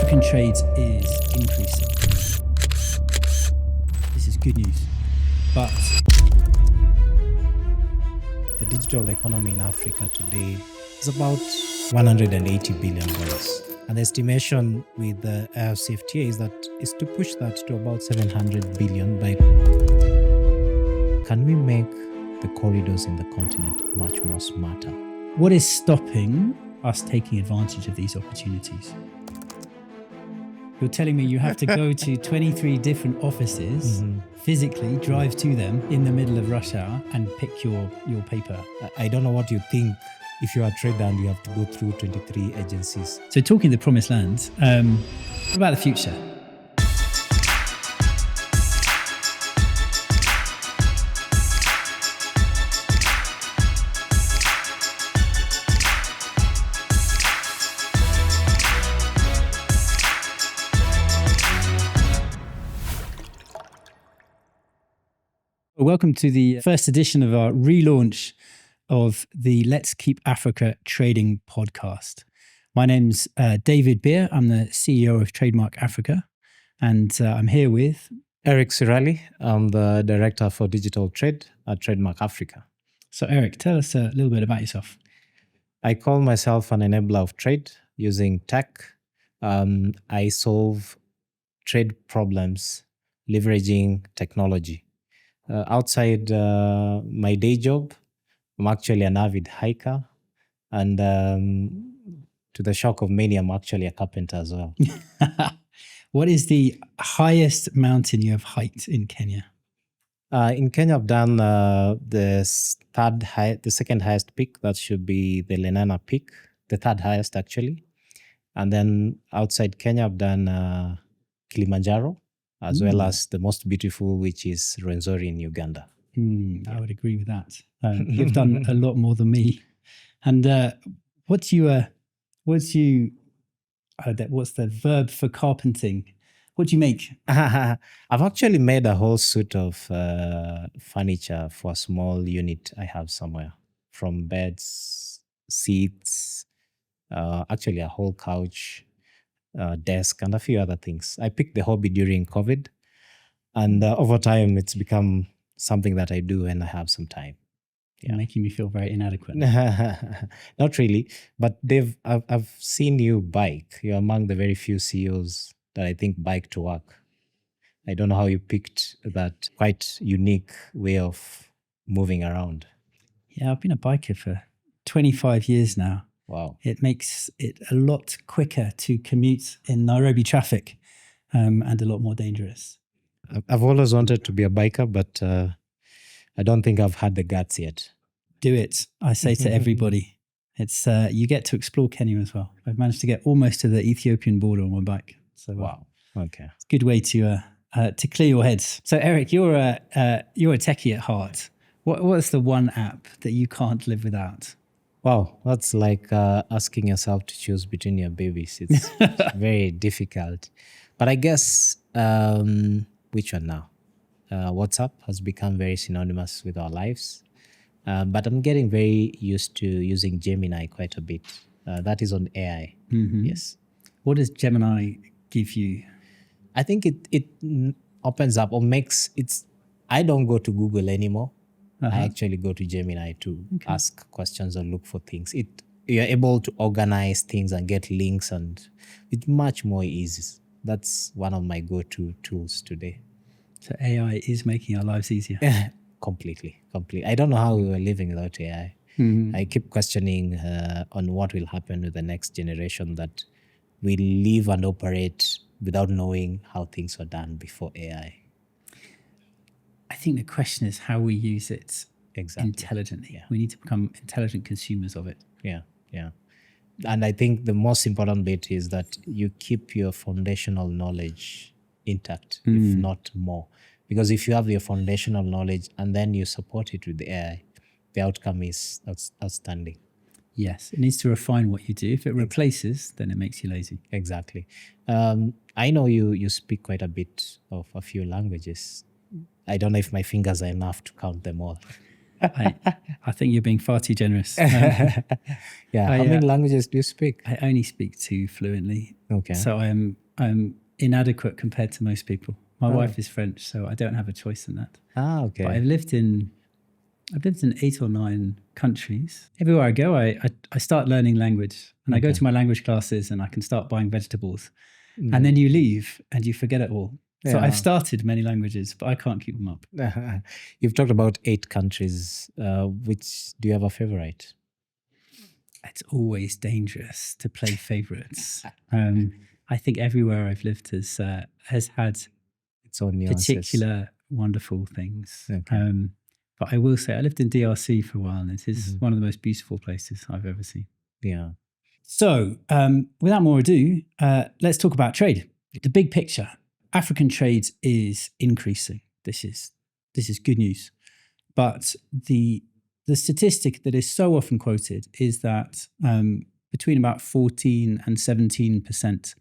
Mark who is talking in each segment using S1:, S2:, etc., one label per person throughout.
S1: African trade is increasing. This is good news. But
S2: the digital economy in Africa today is about $180 billion. And the estimation with the AfCFTA is to push that to about 700 billion by. Can we make the corridors in the continent much more smarter?
S1: What is stopping us taking advantage of these opportunities? You're telling me you have to go to 23 different offices, physically drive to them in the middle of rush hour and pick your paper.
S2: I don't know what you think if you are a trader and you have to go through 23 agencies.
S1: So talking the promised land, what about the future? Welcome to the first edition of our relaunch of the Let's Keep Africa Trading podcast. My name's David Beer. I'm the CEO of TradeMark Africa, and I'm here with
S2: Eric Sirali. I'm the Director for Digital Trade at TradeMark Africa.
S1: So Eric, tell us a little bit about yourself.
S2: I call myself an enabler of trade using tech. I solve trade problems leveraging technology. Outside my day job, I'm actually an avid hiker, and to the shock of many, I'm actually a carpenter as well.
S1: What is the highest mountain you have hiked in Kenya?
S2: In Kenya, I've done the second highest peak. That should be the Lenana Peak, the third highest actually. And then outside Kenya, I've done Kilimanjaro, as well as the most beautiful, which is Rwenzori in Uganda.
S1: I would agree with that. You've done a lot more than me. And what's the verb for carpenting? What do you make?
S2: I've actually made a whole suite of furniture for a small unit I have somewhere, from beds, seats, actually a whole couch, desk, and a few other things. I picked the hobby during COVID, and over time it's become something that I do when I have some time.
S1: Yeah. Making me feel very inadequate.
S2: Not really, but I've seen you bike. You're among the very few CEOs that I think bike to work. I don't know how you picked that quite unique way of moving around.
S1: Yeah, I've been a biker for 25 years now.
S2: Wow.
S1: It makes it a lot quicker to commute in Nairobi traffic and a lot more dangerous.
S2: I've always wanted to be a biker, but I don't think I've had the guts yet.
S1: Do it. I say to everybody, it's you get to explore Kenya as well. I've managed to get almost to the Ethiopian border on my bike. So
S2: wow. Okay.
S1: It's a good way to clear your heads. So Eric, you're a techie at heart. What's the one app that you can't live without?
S2: Wow, that's like asking yourself to choose between your babies. It's very difficult. But I guess, which one now? WhatsApp has become very synonymous with our lives. But I'm getting very used to using Gemini quite a bit. That is on AI.
S1: Mm-hmm.
S2: Yes.
S1: What does Gemini give you?
S2: I think it opens up or makes it's. I don't go to Google anymore. I actually go to Gemini to ask questions or look for things. You're able to organize things and get links, and it's much more easy. That's one of my go-to tools today.
S1: So AI is making our lives easier.
S2: Completely. I don't know how we were living without AI.
S1: Mm-hmm.
S2: I keep questioning on what will happen with the next generation, that we live and operate without knowing how things were done before AI.
S1: I think the question is how we use it intelligently.
S2: Yeah.
S1: We need to become intelligent consumers of it.
S2: Yeah. And I think the most important bit is that you keep your foundational knowledge intact, if not more. Because if you have your foundational knowledge and then you support it with the AI, the outcome is outstanding.
S1: Yes, it needs to refine what you do. If it replaces, then it makes you lazy.
S2: Exactly. I know you speak quite a bit of a few languages. I don't know if my fingers are enough to count them all.
S1: I think you're being far too generous.
S2: Yeah. How many languages do you speak?
S1: I only speak 2 fluently.
S2: Okay.
S1: So I'm inadequate compared to most people. My wife is French, so I don't have a choice in that.
S2: Okay.
S1: But I've lived in 8 or 9 countries. Everywhere I go, I start learning language, and I go to my language classes, and I can start buying vegetables. And then you leave and you forget it all. So I've started many languages, but I can't keep them up.
S2: You've talked about 8 countries. Which do you have a favorite?
S1: It's always dangerous to play favorites. I think everywhere I've lived has had
S2: its own nuances.
S1: Particular wonderful things. Okay. But I will say I lived in DRC for a while, and it is one of the most beautiful places I've ever seen.
S2: Yeah.
S1: So without more ado, let's talk about trade. The big picture. African trade is increasing. This is good news. But the statistic that is so often quoted is that between about 14 and 17%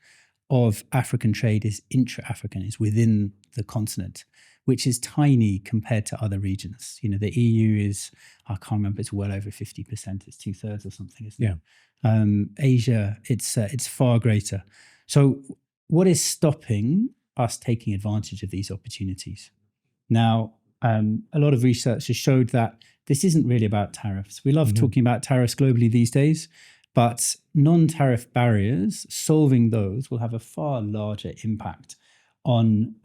S1: of African trade is intra-African, is within the continent, which is tiny compared to other regions. You know, the EU is, I can't remember, it's well over 50%. It's 2/3 or something, isn't it? Asia, it's far greater. So what is stopping us taking advantage of these opportunities? Now, a lot of research has showed that this isn't really about tariffs. We love talking about tariffs globally these days, but non-tariff barriers, solving those will have a far larger impact on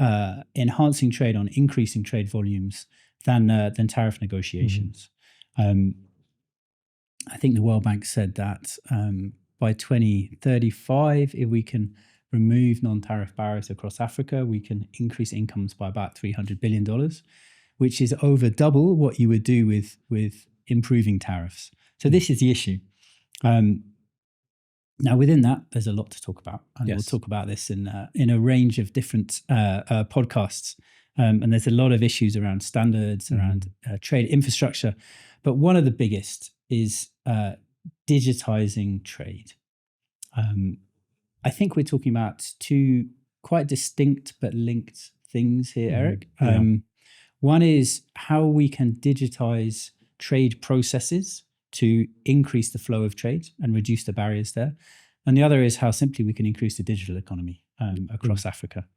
S1: enhancing trade, on increasing trade volumes than tariff negotiations. I think the World Bank said that by 2035, if we can remove non-tariff barriers across Africa, we can increase incomes by about $300 billion, which is over double what you would do with improving tariffs. So this is the issue. Now, within that, there's a lot to talk about, and we'll talk about this in a range of different podcasts. And there's a lot of issues around standards, around trade infrastructure. But one of the biggest is digitizing trade. I think we're talking about 2 quite distinct but linked things here, Eric. One is how we can digitize trade processes to increase the flow of trade and reduce the barriers there. And the other is how simply we can increase the digital economy across Africa.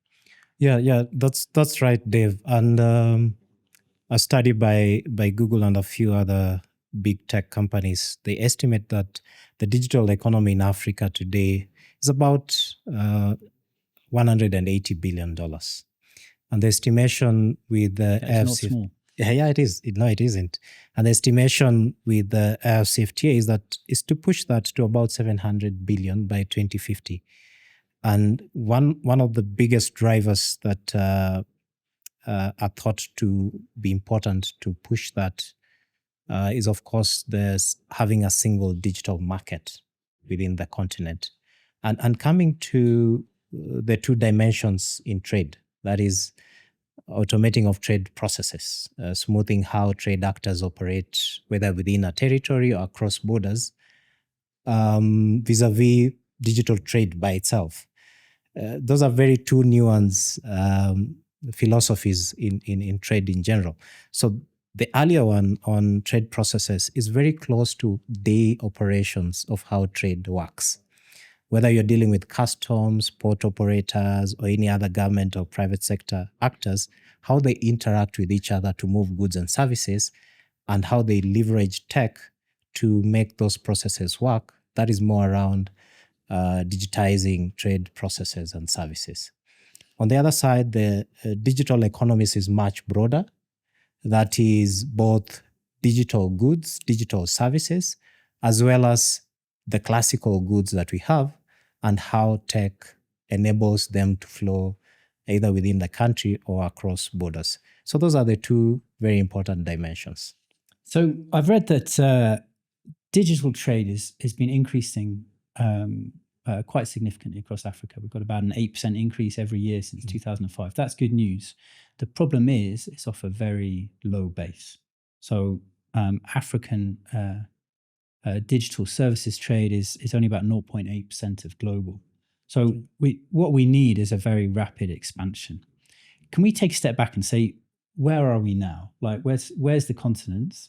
S2: Yeah, that's right, Dave. And a study by Google and a few other big tech companies, they estimate that the digital economy in Africa today is about $180 billion. And the estimation with the
S1: AfCFTA, not small.
S2: Yeah, it is. No, it isn't. And the estimation with the AfCFTA is to push that to about 700 billion by 2050. And one of the biggest drivers that are thought to be important to push that is, of course, there's having a single digital market within the continent. And coming to the 2 dimensions in trade, that is automating of trade processes, smoothing how trade actors operate, whether within a territory or across borders, vis-a-vis digital trade by itself. Those are very 2 nuanced philosophies in trade in general. So the earlier one on trade processes is very close to day operations of how trade works. Whether you're dealing with customs, port operators, or any other government or private sector actors, how they interact with each other to move goods and services, and how they leverage tech to make those processes work, that is more around digitizing trade processes and services. On the other side, the digital economies is much broader. That is both digital goods, digital services, as well as the classical goods that we have, and how tech enables them to flow either within the country or across borders. So those are the 2 very important dimensions.
S1: So I've read that digital trade has been increasing quite significantly across Africa. We've got about an 8% increase every year since 2005. That's good news. The problem is it's off a very low base. So African digital services trade is only about 0.8% of global. So what we need is a very rapid expansion. Can we take a step back and say, where are we now? Like, where's the continent?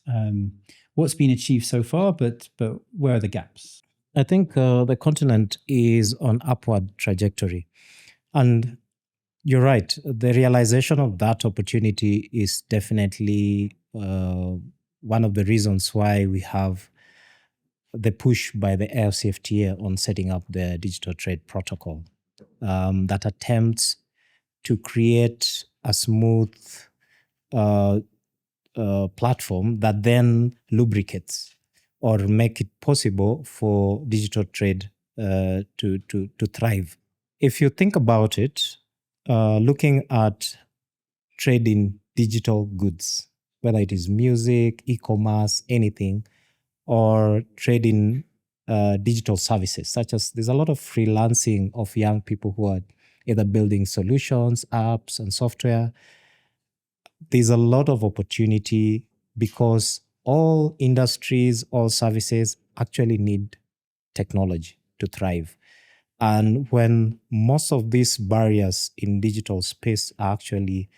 S1: What's been achieved so far, but where are the gaps?
S2: I think the continent is on upward trajectory. And you're right. The realization of that opportunity is definitely one of the reasons why we have the push by the AfCFTA on setting up the digital trade protocol that attempts to create a smooth platform that then lubricates or make it possible for digital trade to thrive. If you think about it, looking at trading digital goods, whether it is music, e-commerce, anything, or trading digital services, such as there's a lot of freelancing of young people who are either building solutions, apps, and software. There's a lot of opportunity because all industries, all services actually need technology to thrive. And when most of these barriers in digital space are actually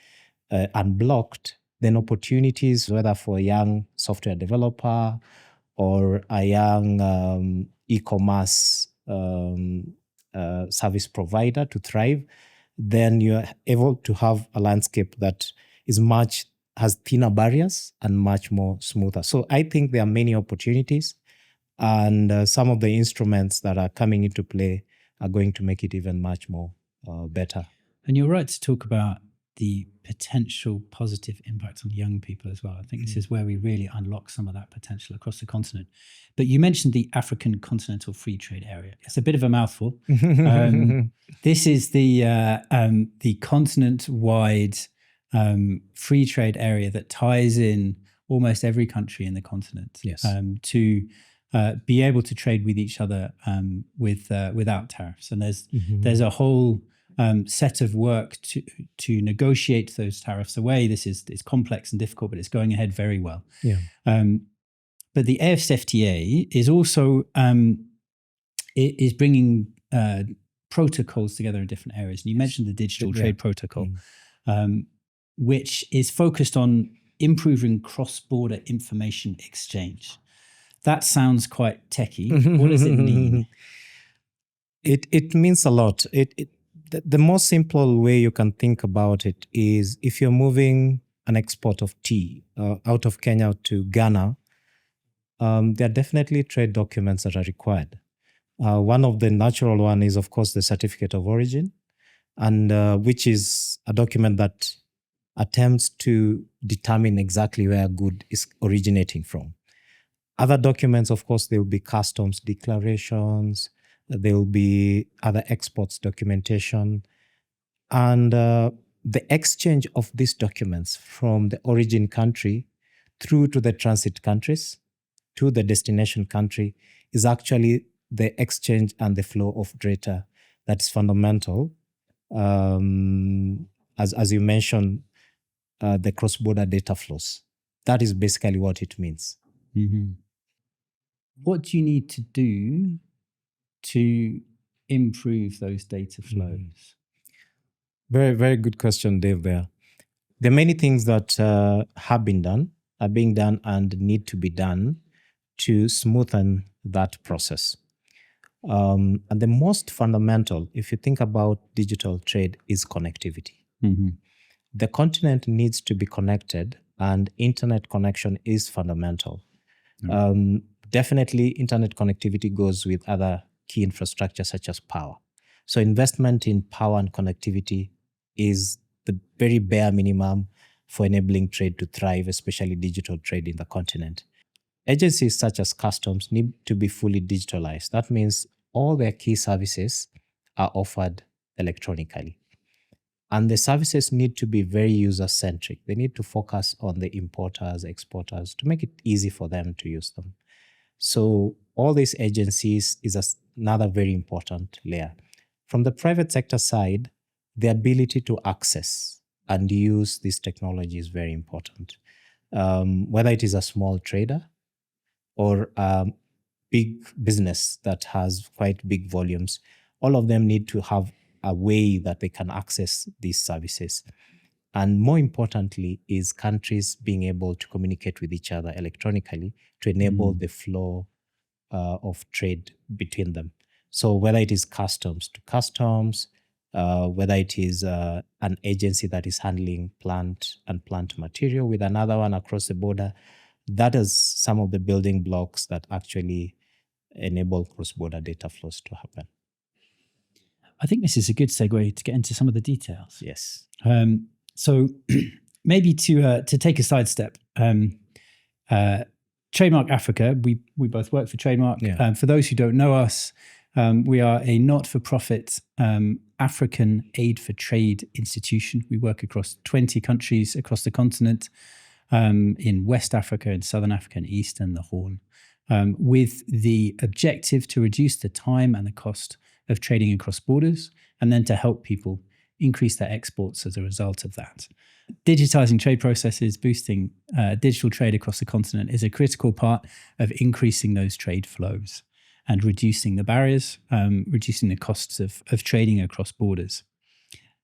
S2: unblocked, then opportunities, whether for a young software developer or a young e-commerce service provider to thrive, then you're able to have a landscape that has thinner barriers and much more smoother. So I think there are many opportunities, and some of the instruments that are coming into play are going to make it even much more better.
S1: And you're right to talk about the potential positive impact on young people as well. I think this is where we really unlock some of that potential across the continent. But you mentioned the African Continental Free Trade Area. It's a bit of a mouthful. This is the continent-wide free trade area that ties in almost every country in the continent.
S2: Yes.
S1: To be able to trade with each other without tariffs. And there's a whole set of work to negotiate those tariffs away. It's complex and difficult, but it's going ahead very well.
S2: Yeah.
S1: But the AfCFTA is also is bringing protocols together in different areas. And you mentioned the Digital Trade Protocol, which is focused on improving cross-border information exchange. That sounds quite techie. What does it mean?
S2: It means a lot. The most simple way you can think about it is if you're moving an export of tea out of Kenya to Ghana, there are definitely trade documents that are required. One of the natural one is, of course, the certificate of origin, and which is a document that attempts to determine exactly where a good is originating from. Other documents, of course, there will be customs declarations, there will be other exports documentation, and the exchange of these documents from the origin country through to the transit countries to the destination country is actually the exchange and the flow of data that is fundamental. As you mentioned, the cross-border data flows. That is basically what it means.
S1: Mm-hmm. What do you need to do to improve those data flows?
S2: Very, very good question, Dave, there. There are many things that have been done, are being done, and need to be done to smoothen that process. And the most fundamental, if you think about digital trade, is connectivity.
S1: Mm-hmm.
S2: The continent needs to be connected, and internet connection is fundamental. Mm-hmm. Definitely, internet connectivity goes with other key infrastructure such as power. So investment in power and connectivity is the very bare minimum for enabling trade to thrive, especially digital trade in the continent. Agencies such as customs need to be fully digitalized. That means all their key services are offered electronically. And the services need to be very user-centric. They need to focus on the importers, exporters, to make it easy for them to use them. So all these agencies is another very important layer. From the private sector side, the ability to access and use this technology is very important. Whether it is a small trader or a big business that has quite big volumes, all of them need to have a way that they can access these services. And more importantly, is countries being able to communicate with each other electronically to enable the flow of trade between them. So whether it is customs to customs, whether it is an agency that is handling plant material with another one across the border, that is some of the building blocks that actually enable cross-border data flows to happen.
S1: I think this is a good segue to get into some of the details.
S2: Yes.
S1: So maybe to take a sidestep, TradeMark Africa, we both work for TradeMark.
S2: Yeah.
S1: For those who don't know us, we are a not-for-profit African aid for trade institution. We work across 20 countries across the continent, in West Africa, in Southern Africa, and East and the Horn, with the objective to reduce the time and the cost of trading across borders, and then to help people increase their exports as a result of that. Digitizing trade processes, boosting digital trade across the continent is a critical part of increasing those trade flows and reducing the barriers, reducing the costs of trading across borders.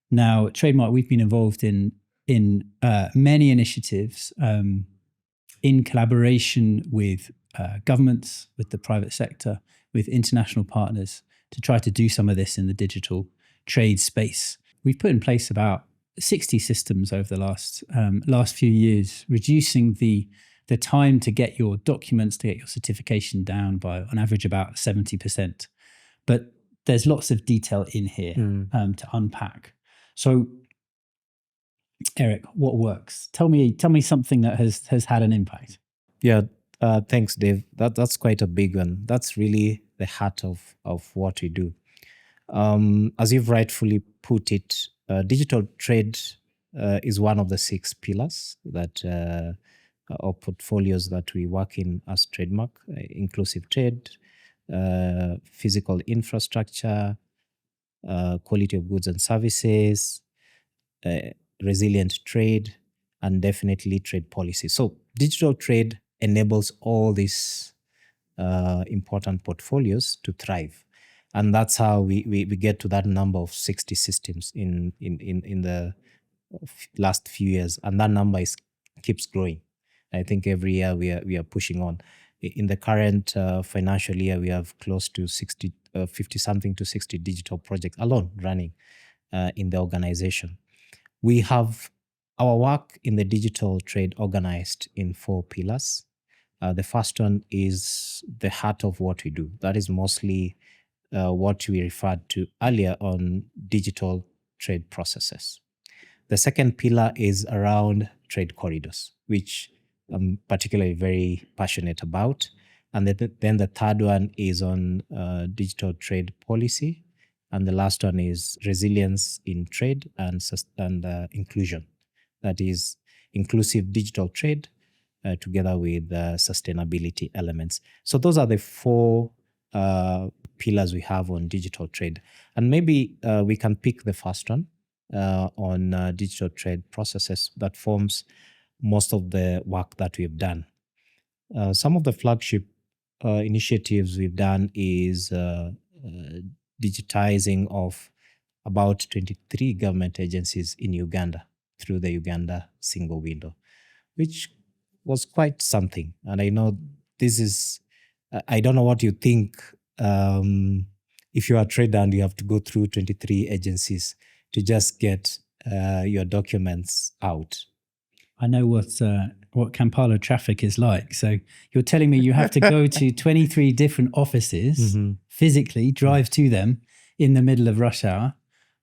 S1: Now, TradeMark, we've been involved in many initiatives in collaboration with governments, with the private sector, with international partners to try to do some of this in the digital trade space. We've put in place about 60 systems over the last few years, reducing the time to get your documents, to get your certification down by on average about 70%. But there's lots of detail in here to unpack. So, Eric, what works? Tell me something that has had an impact.
S2: Yeah, thanks, Dave. That's quite a big one. That's really the heart of what we do. As you've rightfully put it, digital trade is one of the 6 pillars that or portfolios that we work in as TradeMark: inclusive trade, physical infrastructure, quality of goods and services, resilient trade, and definitely trade policy. So digital trade enables all these important portfolios to thrive. And that's how we get to that number of 60 systems in the last few years. And that number keeps growing. I think every year we are pushing on. In the current financial year, we have close to 50 something to 60 digital projects alone running in the organization. We have our work in the digital trade organized in 4 pillars. The first one is the heart of what we do. That is mostly what we referred to earlier on digital trade processes. The second pillar is around trade corridors, which I'm particularly very passionate about. And then the third one is on digital trade policy. And the last one is resilience in trade and inclusion. That is inclusive digital trade together with sustainability elements. So those are the 4 pillars we have on digital trade. And maybe we can pick the first one on digital trade processes that forms most of the work that we've done. Some of the flagship initiatives we've done is digitizing of about 23 government agencies in Uganda through the Uganda single window, which was quite something. And I know this is, I don't know what you think if you are a trader and you have to go through 23 agencies to just get your documents out.
S1: I know what Kampala traffic is like. So you're telling me you have to go to 23 different offices, physically drive to them in the middle of rush hour,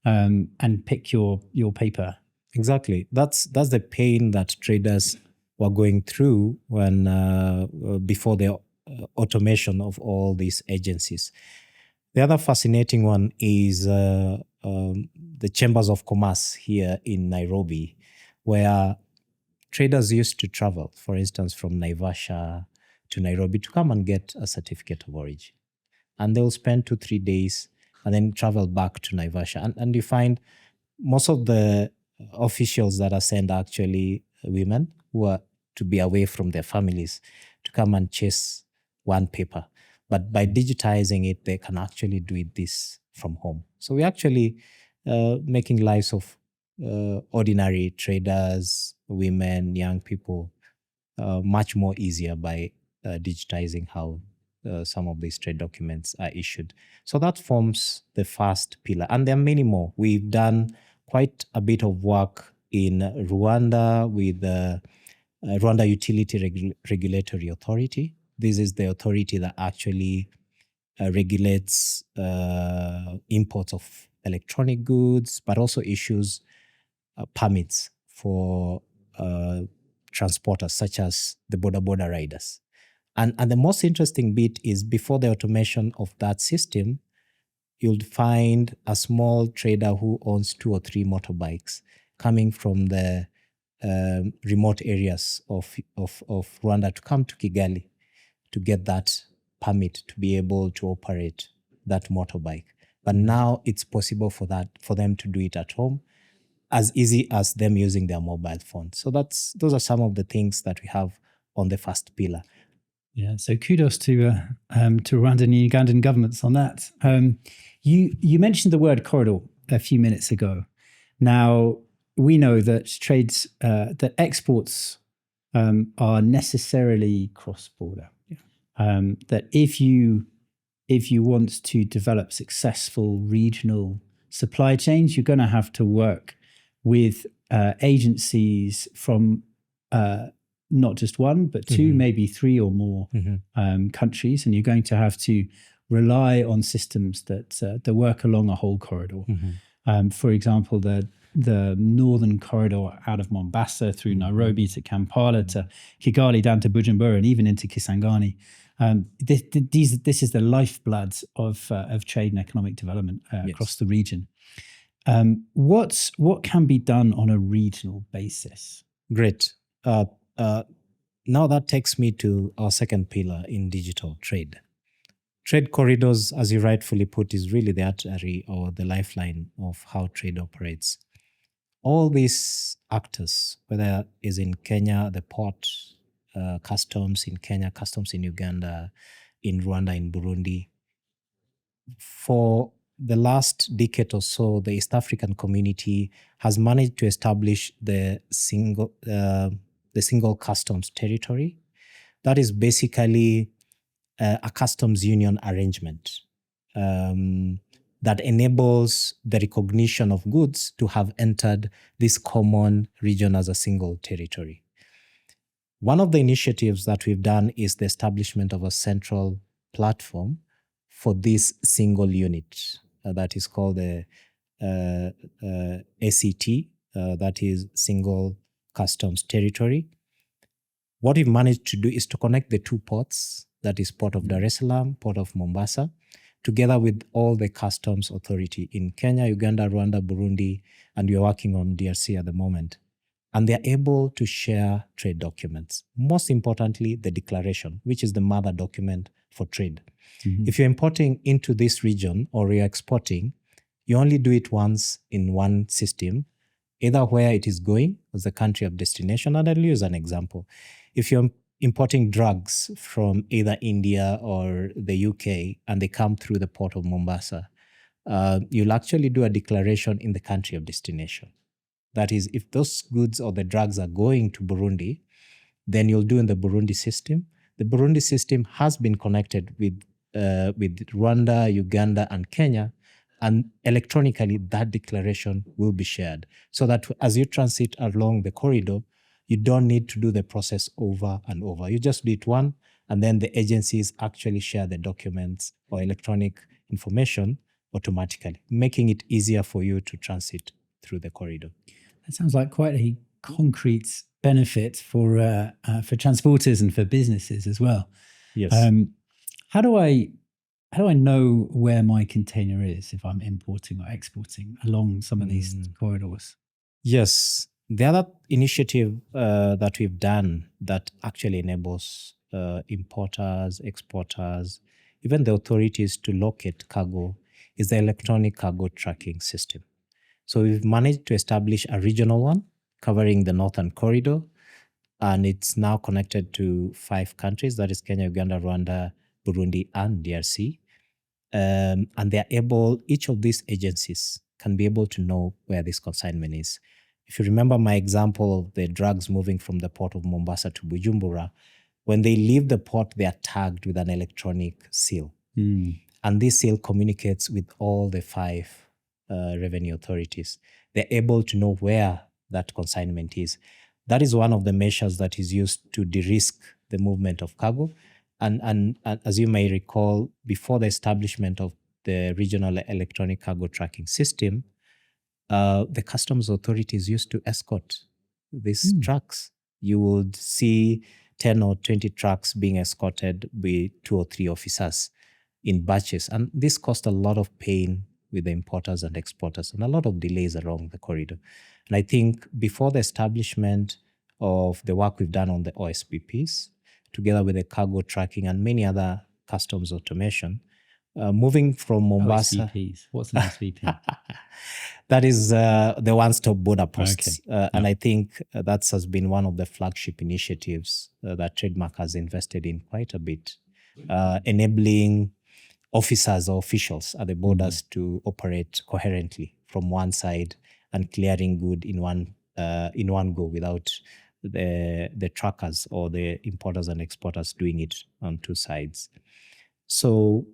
S1: and pick your paper.
S2: Exactly. That's the pain that traders were going through when before the automation of all these agencies. The other fascinating one is the chambers of commerce here in Nairobi, where traders used to travel, for instance, from Naivasha to Nairobi to come and get a certificate of origin. And they'll spend 2-3 days and then travel back to Naivasha. And you find most of the officials that are sent are actually women who are to be away from their families to come and chase one paper. But by digitizing it, they can actually do this from home. So we're actually making lives of ordinary traders, women, young people, much more easier by digitizing how some of these trade documents are issued. So that forms the first pillar. And there are many more. We've done quite a bit of work in Rwanda with the Rwanda Utility Regulatory Authority. This is the authority that actually regulates imports of electronic goods, but also issues permits for transporters such as the border riders. And the most interesting bit is before the automation of that system, you'll find a small trader who owns 2 or 3 motorbikes coming from the remote areas of Rwanda to come to Kigali to get that permit to be able to operate that motorbike. But now it's possible for them to do it at home, as easy as them using their mobile phone. So those are some of the things that we have on the first pillar.
S1: Yeah, so kudos to Rwandan and Ugandan governments on that. You mentioned the word corridor a few minutes ago. Now we know that that exports are necessarily cross-border. Yeah. That if you want to develop successful regional supply chains, you're going to have to work with agencies from not just one, but 2, maybe 3 or more countries, and you're going to have to rely on systems that work along a whole corridor. For example, the northern corridor out of Mombasa through Nairobi to Kampala to Kigali down to Bujumbura and even into Kisangani. This is the lifeblood of trade and economic development across the region. What can be done on a regional basis?
S2: Great. Now that takes me to our second pillar in digital trade. Trade corridors, as you rightfully put, is really the artery or the lifeline of how trade operates. All these actors, whether it's in Kenya, the port, customs in Kenya, customs in Uganda, in Rwanda, in Burundi, for the last decade or so, the East African community has managed to establish the single customs territory. That is basically a customs union arrangement that enables the recognition of goods to have entered this common region as a single territory. One of the initiatives that we've done is the establishment of a central platform for this single unit that is called the ACT, that is Single Customs Territory. What we've managed to do is to connect the 2 ports, that is Port of Dar es Salaam, Port of Mombasa, together with all the customs authority in Kenya, Uganda, Rwanda, Burundi, and we're working on DRC at the moment. And they're able to share trade documents. Most importantly, the declaration, which is the mother document for trade. If you're importing into this region or you're exporting, you only do it once in one system, either where it is going as the country of destination. And I'll use an example. If you're importing drugs from either India or the UK and they come through the port of Mombasa, you'll actually do a declaration in the country of destination. That is, if those goods or the drugs are going to Burundi, then you'll do in the Burundi system. The Burundi system has been connected with Rwanda, Uganda, and Kenya, and electronically that declaration will be shared. So that as you transit along the corridor, you don't need to do the process over and over. You just do it one, and then the agencies actually share the documents or electronic information automatically, making it easier for you to transit through the corridor.
S1: That sounds like quite a concrete benefit for transporters and for businesses as well.
S2: Yes.
S1: How do I know where my container is if I'm importing or exporting along some of these corridors?
S2: Yes. The other initiative that we've done that actually enables importers, exporters, even the authorities to locate cargo is the electronic cargo tracking system. So we've managed to establish a regional one covering the northern corridor, and it's now connected to 5 countries, that is Kenya, Uganda, Rwanda, Burundi, and DRC. And they're able, each of these agencies can be able to know where this consignment is. If you remember my example of the drugs moving from the port of Mombasa to Bujumbura, when they leave the port, they are tagged with an electronic seal. And this seal communicates with all the 5 revenue authorities. They're able to know where that consignment is. That is one of the measures that is used to de-risk the movement of cargo. And as you may recall, before the establishment of the regional electronic cargo tracking system, the customs authorities used to escort these trucks. You would see 10 or 20 trucks being escorted by 2 or 3 officers in batches. And this caused a lot of pain with the importers and exporters and a lot of delays along the corridor. And I think before the establishment of the work we've done on the OSPPs, together with the cargo tracking and many other customs automation, moving from Mombasa.
S1: OSPPs. What's an OSPP?
S2: That is the one-stop border posts. Okay. And I think that has been one of the flagship initiatives that TradeMark has invested in quite a bit, enabling officers or officials at the borders to operate coherently from one side and clearing good in one go without the truckers or the importers and exporters doing it on 2 sides. So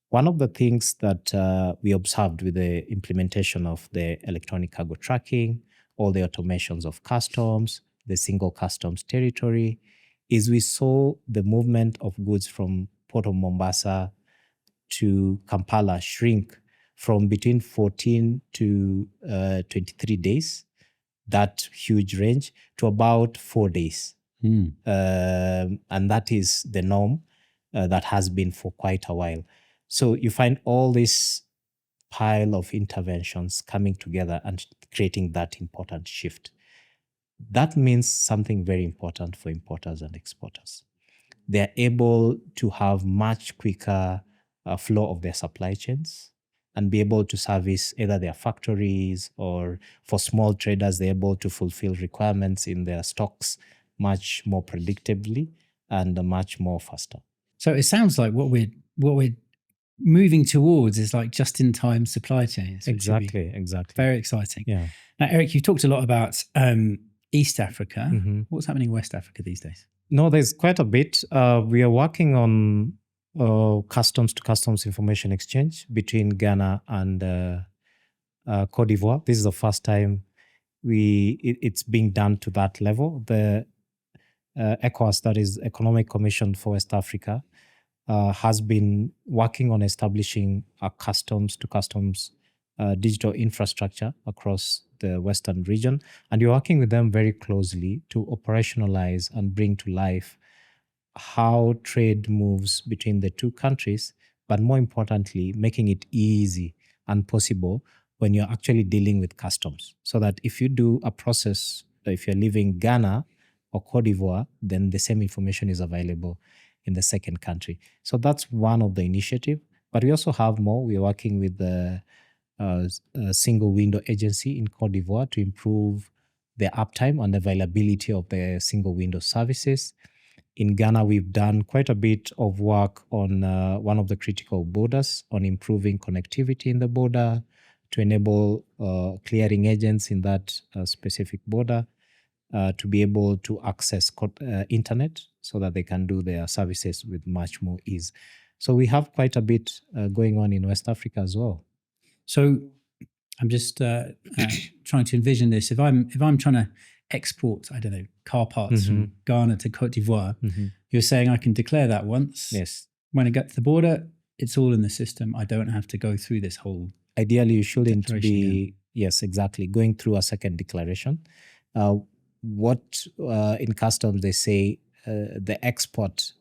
S2: one of the things that we observed with the implementation of the electronic cargo tracking, all the automations of customs, the single customs territory, is we saw the movement of goods from Port of Mombasa to Kampala shrink from between 14 to 23 days, that huge range, to about 4 days. And that is the norm that has been for quite a while. So you find all this pile of interventions coming together and creating that important shift. That means something very important for importers and exporters. They're able to have much quicker flow of their supply chains and be able to service either their factories, or for small traders, they're able to fulfill requirements in their stocks much more predictably and much more faster.
S1: So it sounds like what we're moving towards is like just-in-time supply chains.
S2: Exactly.
S1: Very exciting.
S2: Yeah.
S1: Now, Eric, you've talked a lot about East Africa. What's happening in West Africa these days?
S2: No, there's quite a bit. We are working on customs to customs information exchange between Ghana and Côte d'Ivoire. This is the first time it's being done to that level. The ECOWAS, that is Economic Commission for West Africa, has been working on establishing a customs to customs digital infrastructure across the Western region. And you're working with them very closely to operationalize and bring to life how trade moves between the 2 countries, but more importantly, making it easy and possible when you're actually dealing with customs. So that if you do a process, if you're leaving Ghana or Côte d'Ivoire, then the same information is available in the second country. So that's one of the initiative. But we also have more. We are working with the single window agency in Côte d'Ivoire to improve the uptime and availability of the single window services. In Ghana, we've done quite a bit of work on one of the critical borders, on improving connectivity in the border to enable clearing agents in that specific border to be able to access internet so that they can do their services with much more ease. So we have quite a bit going on in West Africa as well.
S1: So I'm just trying to envision this. If I'm trying to export, I don't know, car parts from Ghana to Côte d'Ivoire, you're saying I can declare that once.
S2: Yes.
S1: When I get to the border, it's all in the system. I don't have to go through this whole.
S2: Ideally, you shouldn't be. Yes, exactly. Going through a second declaration. What in customs they say the export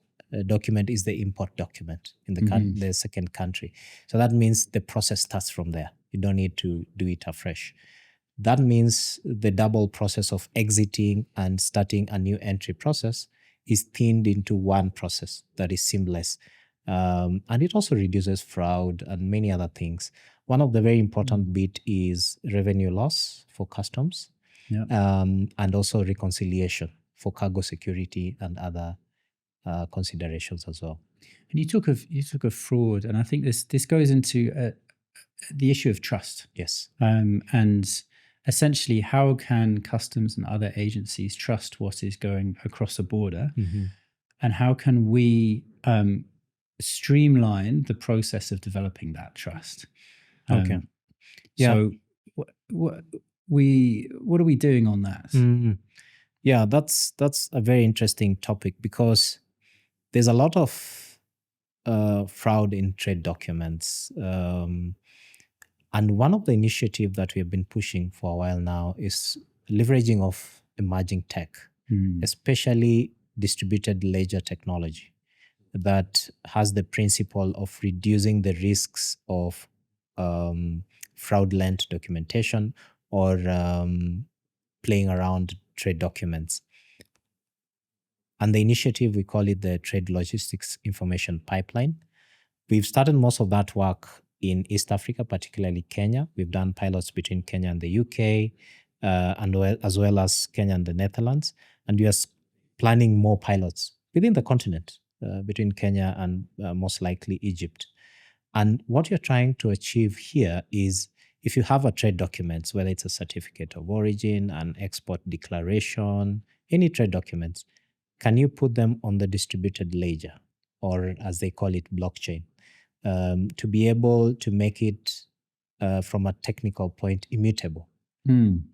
S2: document is the import document in the second country. So that means the process starts from there. You don't need to do it afresh. That means the double process of exiting and starting a new entry process is thinned into one process that is seamless. And it also reduces fraud and many other things. One of the very important bit is revenue loss for customs, and also reconciliation for cargo security and other considerations as well.
S1: And you talk of fraud, and I think this goes into the issue of trust.
S2: Yes.
S1: And essentially, how can customs and other agencies trust what is going across the border?
S2: Mm-hmm.
S1: And how can we streamline the process of developing that trust?
S2: Okay. Yeah.
S1: So, what are we doing on that?
S2: Mm-hmm. Yeah, that's a very interesting topic, because there's a lot of fraud in trade documents. And one of the initiatives that we have been pushing for a while now is leveraging of emerging tech, especially distributed ledger technology, that has the principle of reducing the risks of fraudulent documentation or playing around trade documents. And the initiative, we call it the Trade Logistics Information Pipeline. We've started most of that work in East Africa, particularly Kenya. We've done pilots between Kenya and the UK, as well as Kenya and the Netherlands. And we are planning more pilots within the continent, between Kenya and most likely Egypt. And what you're trying to achieve here is, if you have a trade document, whether it's a certificate of origin, an export declaration, any trade documents, can you put them on the distributed ledger, or as they call it, blockchain, to be able to make it, from a technical point, immutable? And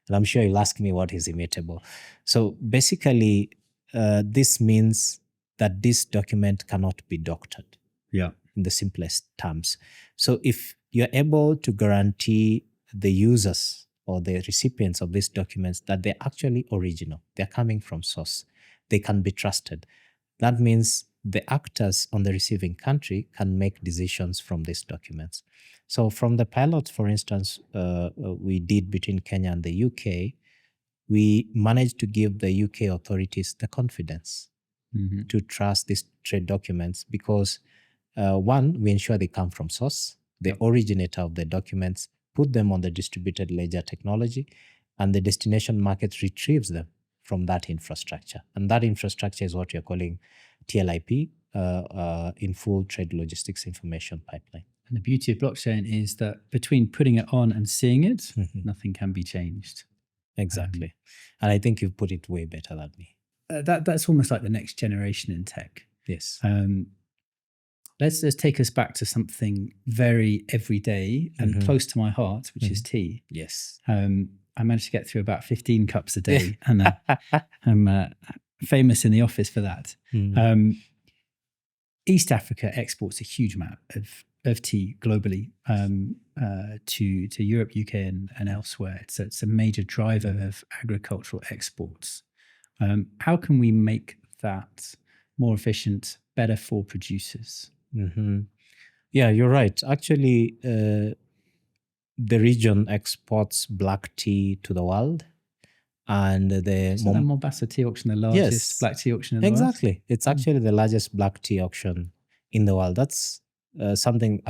S2: I'm sure you'll ask me, what is immutable? So basically, this means that this document cannot be doctored.
S1: Yeah.
S2: In the simplest terms. So if you're able to guarantee the users or the recipients of these documents that they're actually original, they're coming from source, they can be trusted, that means the actors on the receiving country can make decisions from these documents. So from the pilots, for instance, we did between Kenya and the UK, we managed to give the UK authorities the confidence to trust these trade documents, because one, we ensure they come from source, the originator of the documents, put them on the distributed ledger technology, and the destination market retrieves them from that infrastructure. And that infrastructure is what you're calling TLIP, in full Trade Logistics Information Pipeline.
S1: And the beauty of blockchain is that between putting it on and seeing it, nothing can be changed.
S2: Exactly. And I think you've put it way better than me.
S1: That's almost like the next generation in tech.
S2: Yes.
S1: Let's take us back to something very everyday and close to my heart, which is tea.
S2: Yes.
S1: I managed to get through about 15 cups a day, and I'm famous in the office for that. East Africa exports a huge amount of tea globally, to Europe, UK, and elsewhere. So it's a major driver of agricultural exports. How can we make that more efficient, better for producers?
S2: Yeah, you're right. Actually, the region exports black tea to the world, and the
S1: Mombasa tea auction, the largest black tea auction in the world?
S2: Exactly. It's actually the largest black tea auction in the world. That's a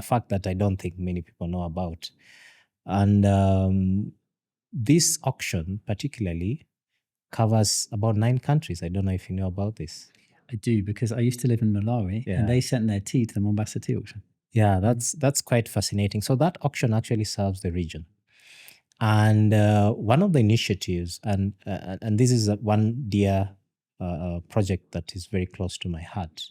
S2: fact that I don't think many people know about. And this auction particularly covers about 9 countries. I don't know if you know about this.
S1: I do, because I used to live in Malawi, and they sent their tea to the Mombasa tea auction.
S2: Yeah, that's quite fascinating. So that auction actually serves the region. And one of the initiatives, and this is one dear project that is very close to my heart.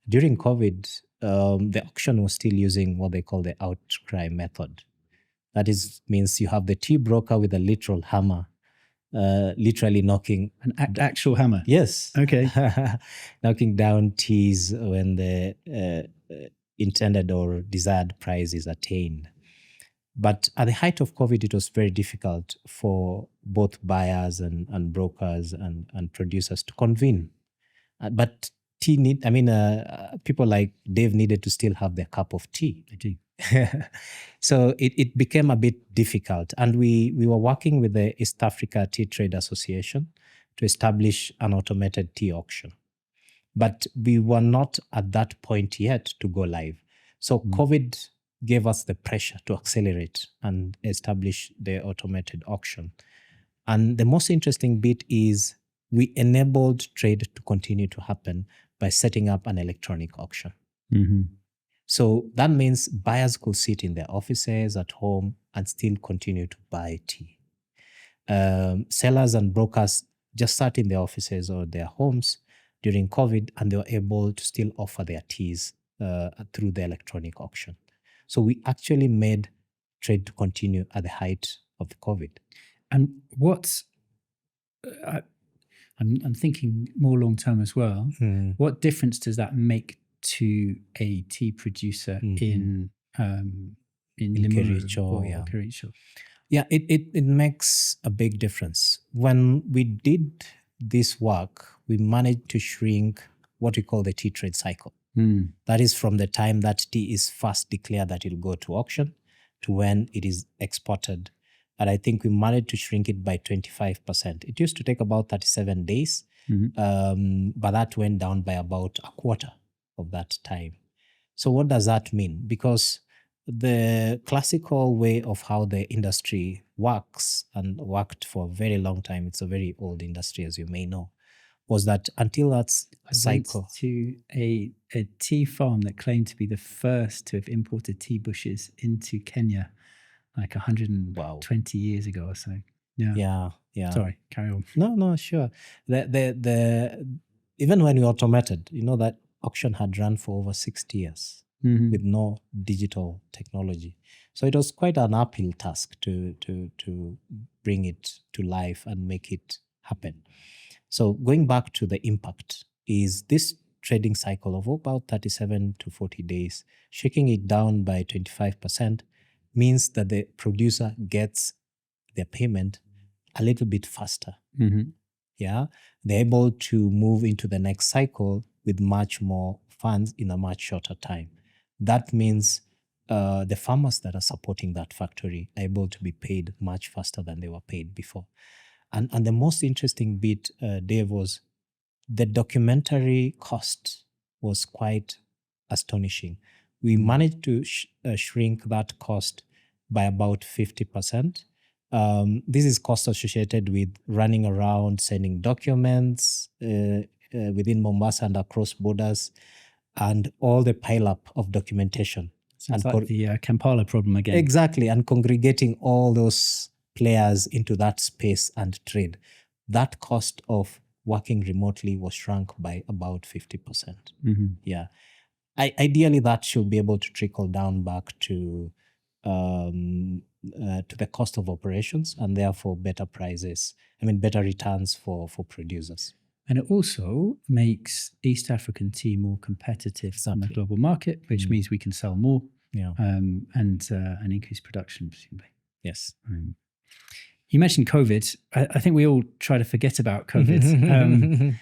S2: During COVID, the auction was still using what they call the outcry method. That means you have the tea broker with a literal hammer, literally knocking
S1: an actual hammer.
S2: Yes.
S1: Okay.
S2: Knocking down teas when the intended or desired price is attained. But at the height of COVID, it was very difficult for both buyers and brokers and producers to convene. But people like Dave needed to still have their cup of tea.
S1: They do.
S2: So it became a bit difficult. And we were working with the East Africa Tea Trade Association to establish an automated tea auction. But we were not at that point yet to go live. So COVID gave us the pressure to accelerate and establish the automated auction. And the most interesting bit is we enabled trade to continue to happen by setting up an electronic auction. So that means buyers could sit in their offices at home and still continue to buy tea. Sellers and brokers just sat in their offices or their homes during COVID, and they were able to still offer their teas through the electronic auction. So we actually made trade to continue at the height of the COVID.
S1: And what's I'm thinking more long term as well. What difference does that make to a tea producer in Limuru or Kericho?
S2: Yeah, it makes a big difference. When we did this work, we managed to shrink what we call the tea trade cycle. That is from the time that tea is first declared that it'll go to auction to when it is exported. And I think we managed to shrink it by 25%. It used to take about 37 days, but that went down by about a quarter of that time. So what does that mean? Because the classical way of how the industry works and worked for a very long time, it's a very old industry, as you may know, was that until that cycle.
S1: Went to a tea farm that claimed to be the first to have imported tea bushes into Kenya like 120 years ago or so.
S2: Yeah.
S1: Sorry, carry on.
S2: No, sure. Even when we automated, that auction had run for over 60 years with no digital technology. So it was quite an uphill task to bring it to life and make it happen. So going back to the impact is this trading cycle of about 37 to 40 days, shaking it down by 25% means that the producer gets their payment a little bit faster. Yeah, they're able to move into the next cycle with much more funds in a much shorter time. That means the farmers that are supporting that factory are able to be paid much faster than they were paid before. And the most interesting bit, Dave, was the documentary cost was quite astonishing. We managed to shrink that cost by about 50%. This is cost associated with running around, sending documents within Mombasa and across borders, and all the pile-up of documentation.
S1: Sounds like the Kampala problem again.
S2: Exactly, and congregating all those players into that space and trade. That cost of working remotely was shrunk by about 50%. Yeah. Ideally, that should be able to trickle down back to the cost of operations and therefore better prices, better returns for producers.
S1: And it also makes East African tea more competitive on the global market, which means we can sell more and increase production, presumably.
S2: Yes.
S1: You mentioned COVID. I think we all try to forget about COVID.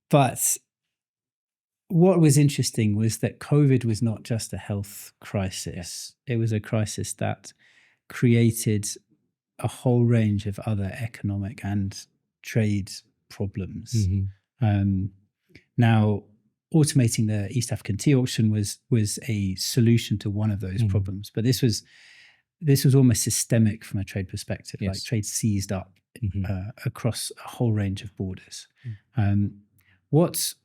S1: But what was interesting was that COVID was not just a health crisis.
S2: Yes.
S1: It was a crisis that created a whole range of other economic and trade problems. Now, automating the East African tea auction was a solution to one of those problems, but this was almost systemic from a trade perspective.
S2: Yes.
S1: Like trade seized up across a whole range of borders. What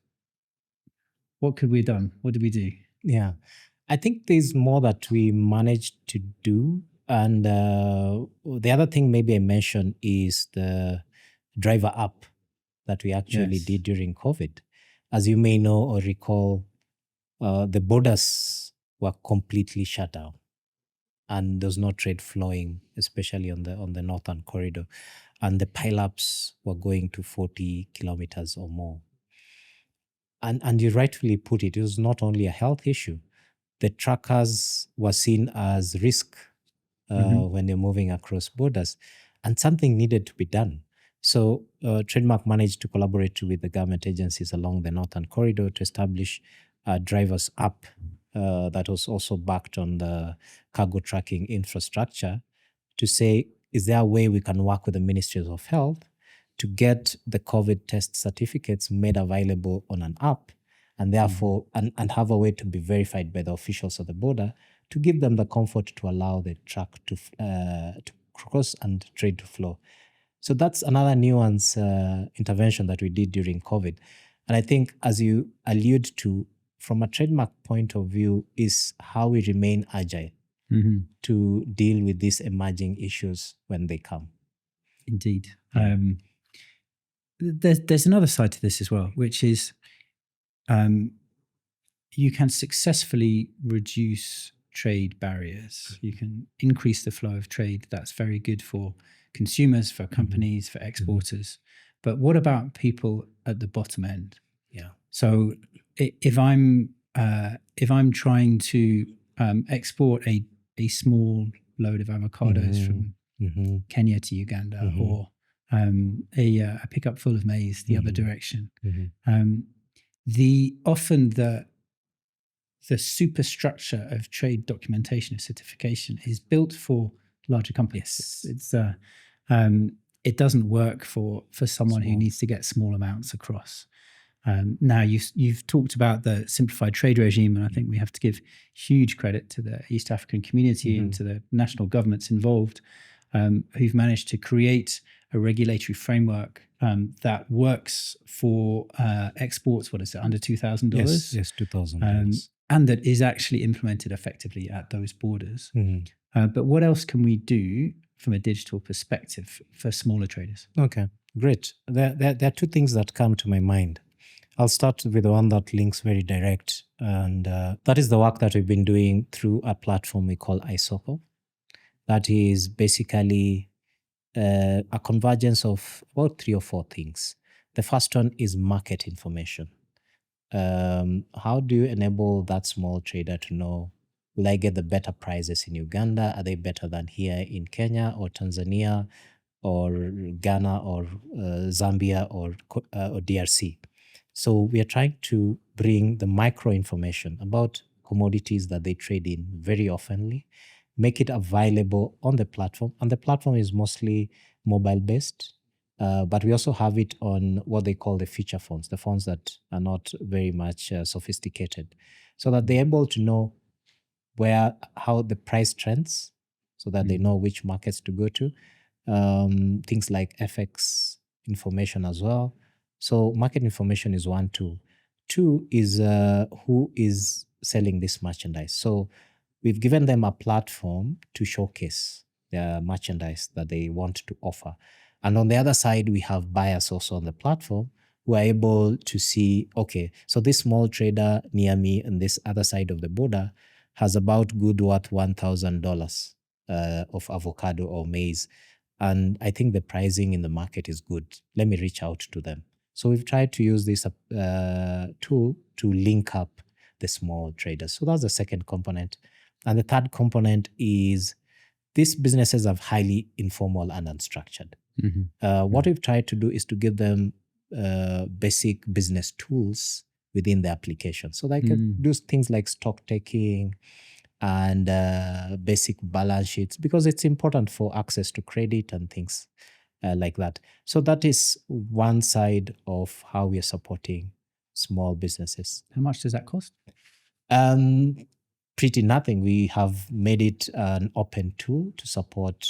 S1: could we have done? What did we do?
S2: Yeah, I think there's more that we managed to do. And the other thing maybe I mentioned is the driver app that we actually did during COVID. As you may know or recall, the borders were completely shut down and there's no trade flowing, especially on the northern corridor. And the pile-ups were going to 40 kilometers or more. And you rightfully put it was not only a health issue. The truckers were seen as risk when they're moving across borders, and something needed to be done. So TradeMark managed to collaborate with the government agencies along the northern corridor to establish a drivers app that was also backed on the cargo tracking infrastructure to say, is there a way we can work with the ministries of health to get the COVID test certificates made available on an app, and therefore and have a way to be verified by the officials of the border to give them the comfort to allow the truck to cross and trade to flow. So that's another nuance intervention that we did during COVID. And I think, as you allude to, from a trademark point of view is how we remain agile to deal with these emerging issues when they come.
S1: Indeed. There's another side to this as well, which is you can successfully reduce trade barriers. You can increase the flow of trade. That's very good for consumers, for companies, for exporters. But what about people at the bottom end?
S2: Yeah.
S1: So if I'm trying to export a small load of avocados from Kenya to Uganda, or a pickup full of maize the other direction, the superstructure of trade documentation and certification is built for larger companies. It doesn't work for someone who needs to get small amounts across. Now you've talked about the simplified trade regime, and I think we have to give huge credit to the East African community and to the national governments involved, who've managed to create a regulatory framework that works for exports. What is it, under $2,000?
S2: Yes, $2,000.
S1: And that is actually implemented effectively at those borders. But what else can we do from a digital perspective for smaller traders?
S2: Okay, great. There are two things that come to my mind. I'll start with the one that links very direct, and that is the work that we've been doing through a platform we call Isoko. That is basically a convergence of about 3 or 4 things. The first one is market information. How do you enable that small trader to know, will I get the better prices in Uganda? Are they better than here in Kenya or Tanzania or Ghana or Zambia or DRC? So we are trying to bring the micro information about commodities that they trade in very oftenly, make it available on the platform. And the platform is mostly mobile-based, but we also have it on what they call the feature phones, the phones that are not very much sophisticated, so that they're able to know how the price trends, so that they know which markets to go to. Things like FX information as well. So market information is one tool. 2 is who is selling this merchandise. So we've given them a platform to showcase their merchandise that they want to offer. And on the other side, we have buyers also on the platform who are able to see, okay, so this small trader near me on this other side of the border has about good worth $1,000 of avocado or maize. And I think the pricing in the market is good. Let me reach out to them. So we've tried to use this tool to link up the small traders. So that's the second component. And the third component is these businesses are highly informal and unstructured. What we've tried to do is to give them basic business tools within the application. So they can do things like stock taking and basic balance sheets, because it's important for access to credit and things like that. So that is one side of how we are supporting small businesses.
S1: How much does that cost?
S2: Pretty nothing. We have made it an open tool to support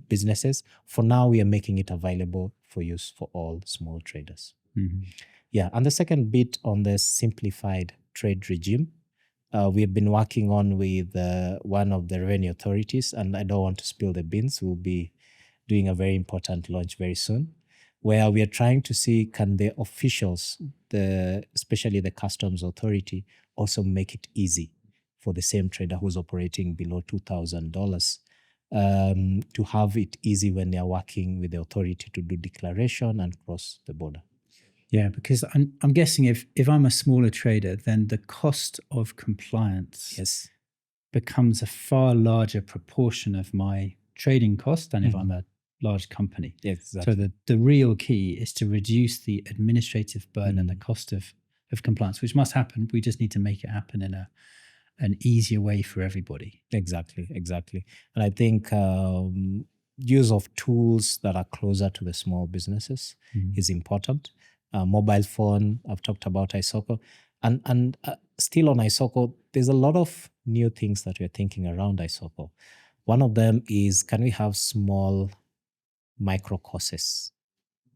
S2: businesses. For now, we are making it available for use for all small traders. Yeah, and the second bit on the simplified trade regime, we have been working on with one of the revenue authorities, and I don't want to spill the beans. We'll be doing a very important launch very soon, where we are trying to see, can the officials, especially the customs authority, also make it easy for the same trader who's operating below $2,000 to have it easy when they are working with the authority to do declaration and cross the border.
S1: Yeah, because I'm guessing if I'm a smaller trader, then the cost of compliance becomes a far larger proportion of my trading cost than if I'm a large company.
S2: Exactly.
S1: So the real key is to reduce the administrative burden and the cost of compliance, which must happen. We just need to make it happen in an easier way for everybody.
S2: Exactly. And I think use of tools that are closer to the small businesses is important. Mobile phone, I've talked about Isoko. And still on Isoko, there's a lot of new things that we're thinking around Isoko. One of them is, can we have small micro courses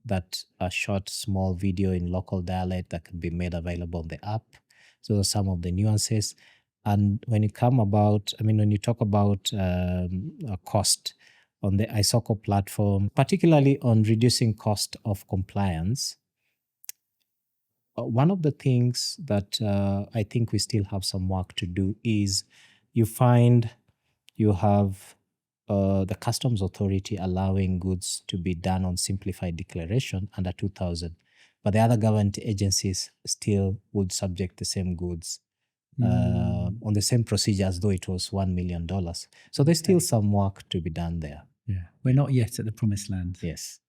S2: that a short, small video in local dialect that can be made available on the app. So those are some of the nuances. And when you talk about cost on the Isoko platform, particularly on reducing cost of compliance, one of the things that I think we still have some work to do is you find you have the customs authority allowing goods to be done on simplified declaration under 2,000, but the other government agencies still would subject the same goods on the same procedure as though it was $1 million. So there's still some work to be done there.
S1: Yeah, we're not yet at the promised land.
S2: Yes.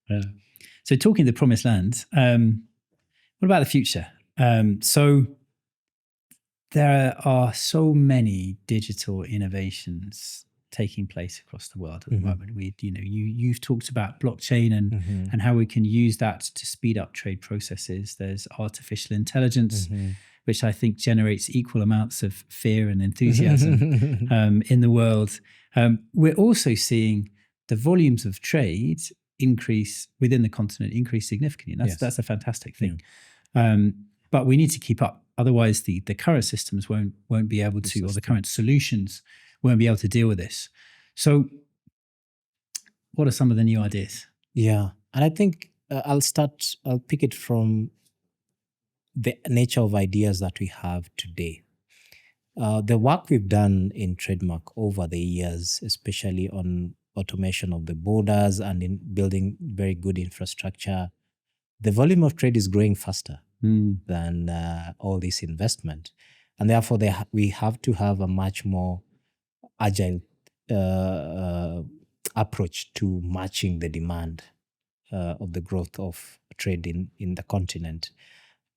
S1: So talking the promised land, what about the future? So there are so many digital innovations taking place across the world at the moment. You've talked about blockchain and how we can use that to speed up trade processes. There's artificial intelligence, which I think generates equal amounts of fear and enthusiasm in the world. We're also seeing the volumes of trade increase within the continent, increase significantly. And that's a fantastic thing. But we need to keep up. Otherwise, the current systems won't be able to, or the current solutions won't be able to deal with this. So what are some of the new ideas?
S2: Yeah. And I think I'll pick it from the nature of ideas that we have today. The work we've done in TradeMark over the years, especially on automation of the borders and in building very good infrastructure, the volume of trade is growing faster than all this investment. And therefore, we have to have a much more agile approach to matching the demand of the growth of trade in the continent.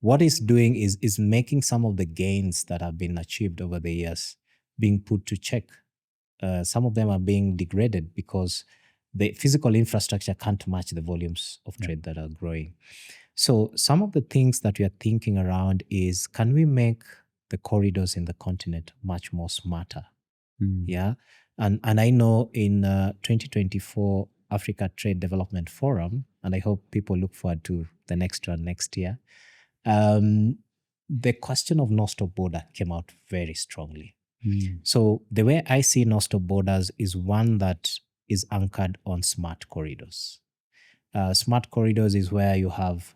S2: What it's doing is making some of the gains that have been achieved over the years being put to check. Some of them are being degraded because the physical infrastructure can't match the volumes of trade that are growing. So some of the things that we are thinking around is, can we make the corridors in the continent much more smarter? Yeah. And I know in 2024 Africa Trade Development Forum, and I hope people look forward to the next one next year, the question of no-stop border came out very strongly. So the way I see no-stop borders is one that is anchored on smart corridors. Smart corridors is where you have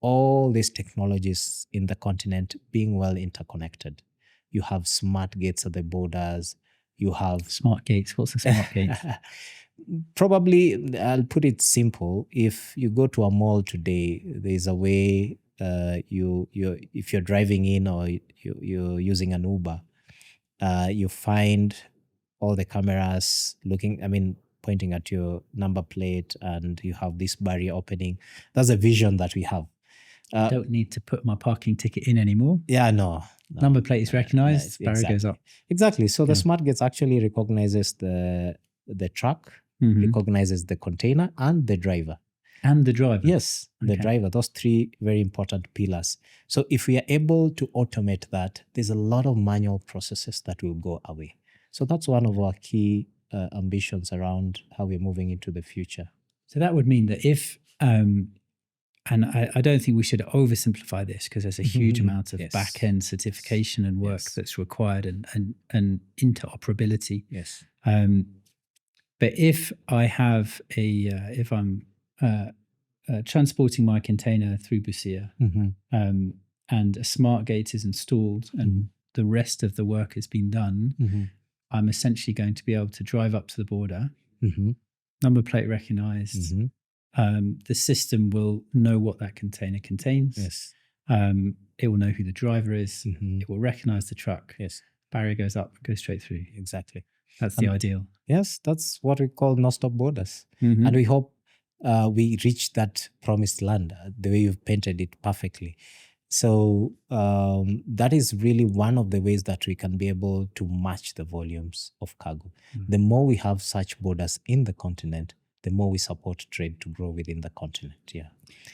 S2: all these technologies in the continent being well interconnected. You have smart gates at the borders. You have
S1: smart gates. What's a smart gate?
S2: Probably, I'll put it simple. If you go to a mall today, there's a way if you're driving in or you're using an Uber, you find all the cameras pointing at your number plate, and you have this barrier opening. That's a vision that we have.
S1: I don't need to put my parking ticket in anymore.
S2: Yeah, no.
S1: Number plate is recognized, barrier goes up.
S2: Exactly. So the smart gates actually recognizes the truck, recognizes the container and the driver.
S1: And the driver?
S2: Yes, the driver. Those three very important pillars. So if we are able to automate that, there's a lot of manual processes that will go away. So that's one of our key ambitions around how we're moving into the future.
S1: So that would mean that if, and I don't think we should oversimplify this, because there's a huge amount of back-end certification and work that's required and interoperability.
S2: Yes.
S1: But if I have if I'm transporting my container through Busia, and a smart gate is installed and the rest of the work has been done, I'm essentially going to be able to drive up to the border, number plate recognized. The system will know what that container contains.
S2: Yes.
S1: It will know who the driver is. It will recognize the truck.
S2: Yes.
S1: Barrier goes up, goes straight through.
S2: Exactly.
S1: That's the ideal.
S2: Yes, that's what we call no-stop borders. And we hope we reach that promised land the way you've painted it perfectly. So that is really one of the ways that we can be able to match the volumes of cargo. The more we have such borders in the continent, the more we support trade to grow within the continent. Yeah,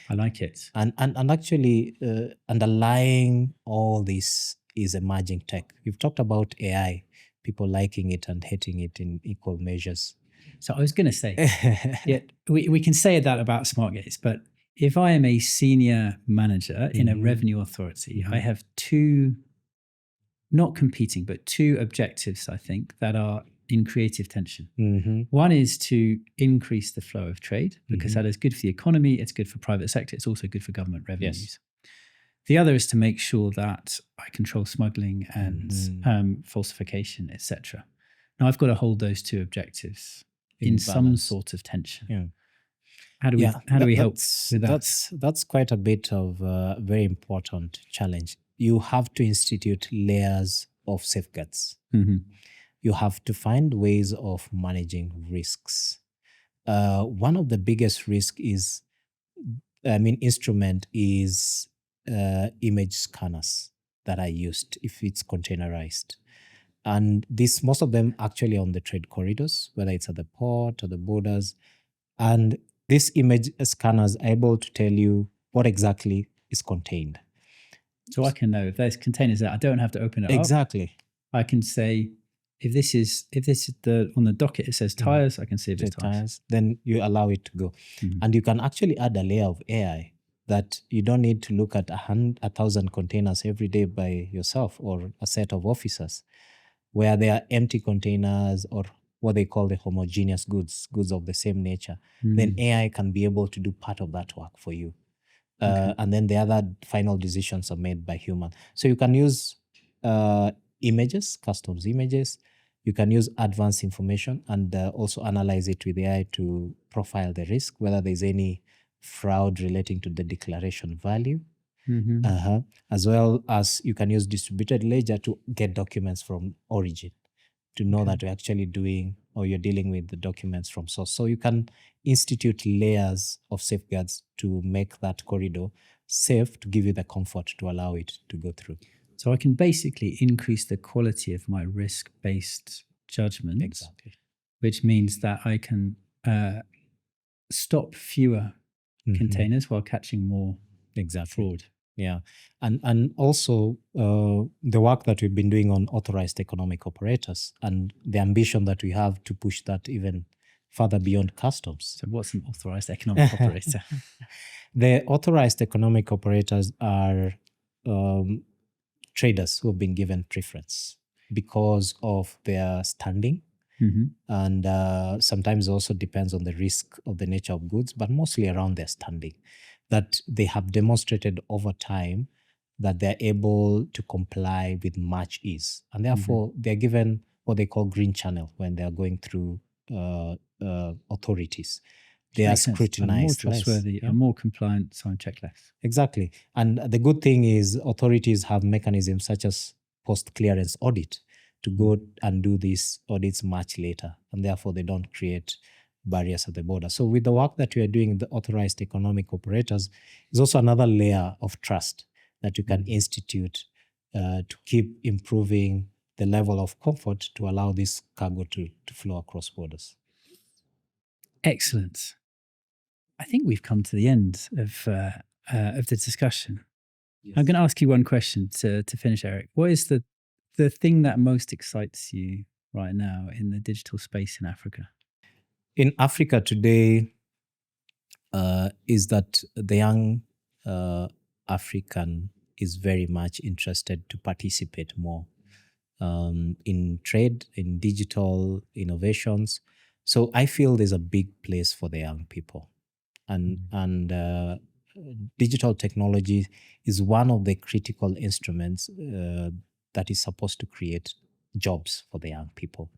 S1: I like it.
S2: And actually underlying all this is emerging tech. We've talked about AI, people liking it and hating it in equal measures.
S1: So I was going to say, we can say that about smart gates, but if I am a senior manager in a revenue authority, I have two, not competing, but two objectives, I think, that are in creative tension. One is to increase the flow of trade, because that is good for the economy, it's good for private sector, it's also good for government revenues.
S2: Yes.
S1: The other is to make sure that I control smuggling and falsification, etc. Now, I've got to hold those two objectives in some sort of tension.
S2: Yeah.
S1: How do we help with that?
S2: That's quite a bit of a very important challenge. You have to institute layers of safeguards. You have to find ways of managing risks. One of the biggest instrument is image scanners that are used if it's containerized. And most of them actually on the trade corridors, whether it's at the port or the borders. And these image scanners are able to tell you what exactly is contained.
S1: So I can know if there's containers there, I don't have to open it up.
S2: Exactly.
S1: I can say, if this is on the docket, it says tires, I can see if it's tires.
S2: Then you allow it to go. And you can actually add a layer of AI that you don't need to look at 1,000 containers every day by yourself or a set of officers, where there are empty containers or what they call the homogeneous goods of the same nature. Then AI can be able to do part of that work for you. And then the other final decisions are made by human. So you can use images, customs images. You can use advanced information and also analyze it with AI to profile the risk, whether there's any fraud relating to the declaration value. As well as you can use distributed ledger to get documents from origin, to know that you're actually doing or you're dealing with the documents from source. So you can institute layers of safeguards to make that corridor safe, to give you the comfort to allow it to go through.
S1: So I can basically increase the quality of my risk-based judgment.
S2: Exactly.
S1: Which means that I can stop fewer containers while catching more fraud.
S2: Yeah. And also the work that we've been doing on authorized economic operators and the ambition that we have to push that even further beyond customs.
S1: So what's an authorized economic operator?
S2: The authorized economic operators are traders who have been given preference because of their standing. And sometimes also depends on the risk of the nature of goods, but mostly around their standing, that they have demonstrated over time that they're able to comply with much ease. And therefore, they're given what they call green channel when they're going through authorities. They are scrutinized,
S1: more trustworthy, are more compliant, so check less.
S2: Exactly. And the good thing is authorities have mechanisms such as post-clearance audit to go and do these audits much later, and therefore they don't create barriers at the border. So with the work that we are doing, the authorized economic operators is also another layer of trust that you can institute to keep improving the level of comfort to allow this cargo to flow across borders.
S1: Excellent. I think we've come to the end of the discussion. Yes. I'm going to ask you one question to finish, Eric. What is the thing that most excites you right now in the digital space in Africa?
S2: In Africa today is that the young African is very much interested to participate more in trade, in digital innovations. So I feel there's a big place for the young people. And digital technology is one of the critical instruments that is supposed to create jobs for the young people.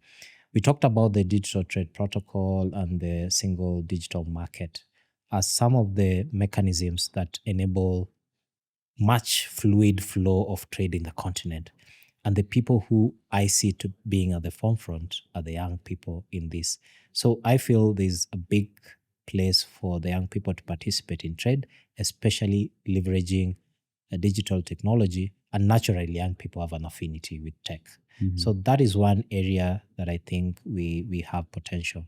S2: We talked about the digital trade protocol and the single digital market as some of the mechanisms that enable much fluid flow of trade in the continent. And the people who I see to being at the forefront are the young people in this. So I feel there's a big place for the young people to participate in trade, especially leveraging digital technology. And naturally, young people have an affinity with tech. So that is one area that I think we have potential.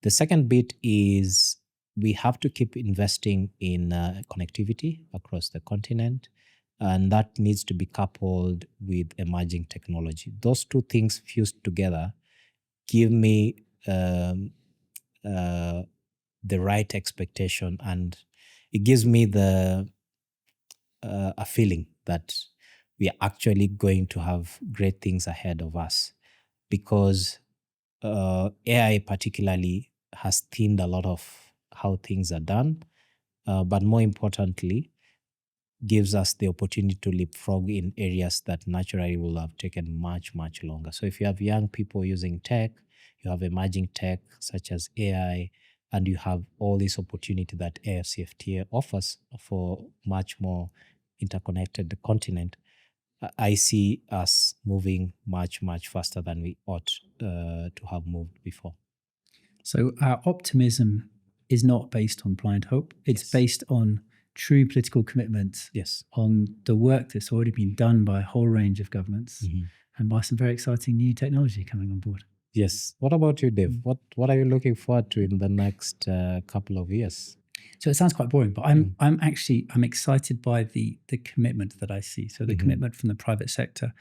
S2: The second bit is we have to keep investing in connectivity across the continent, and that needs to be coupled with emerging technology. Those two things fused together give me the right expectation and it gives me a feeling that we are actually going to have great things ahead of us, because AI particularly has thinned a lot of how things are done, but more importantly, gives us the opportunity to leapfrog in areas that naturally will have taken much, much longer. So if you have young people using tech, you have emerging tech such as AI, and you have all this opportunity that AfCFTA offers for much more interconnected continent, I see us moving much, much faster than we ought to have moved before.
S1: So our optimism is not based on blind hope. It's
S2: Yes.
S1: based on true political commitment,
S2: Yes.
S1: on the work that's already been done by a whole range of governments, and by some very exciting new technology coming on board.
S2: Yes. What about you, Dave? What are you looking forward to in the next couple of years?
S1: So it sounds quite boring, but I'm excited by the commitment that I see. So the commitment from the private sector,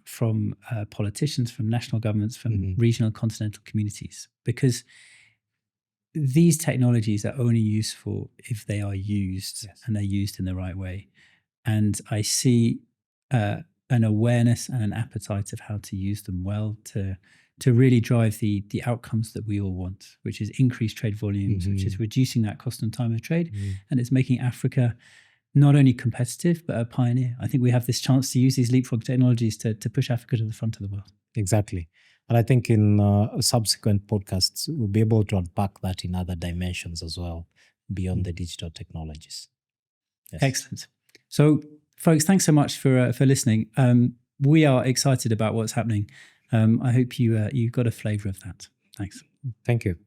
S1: from politicians, from national governments, from regional continental communities, because these technologies are only useful if they are used and they're used in the right way. And I see an awareness and an appetite of how to use them well to really drive the outcomes that we all want, which is increased trade volumes, which is reducing that cost and time of trade, and it's making Africa not only competitive, but a pioneer. I think we have this chance to use these leapfrog technologies to push Africa to the front of the world.
S2: Exactly. And I think in subsequent podcasts, we'll be able to unpack that in other dimensions as well, beyond the digital technologies.
S1: Yes. Excellent. So, folks, thanks so much for listening. We are excited about what's happening. I hope you got a flavour of that. Thanks.
S2: Thank you.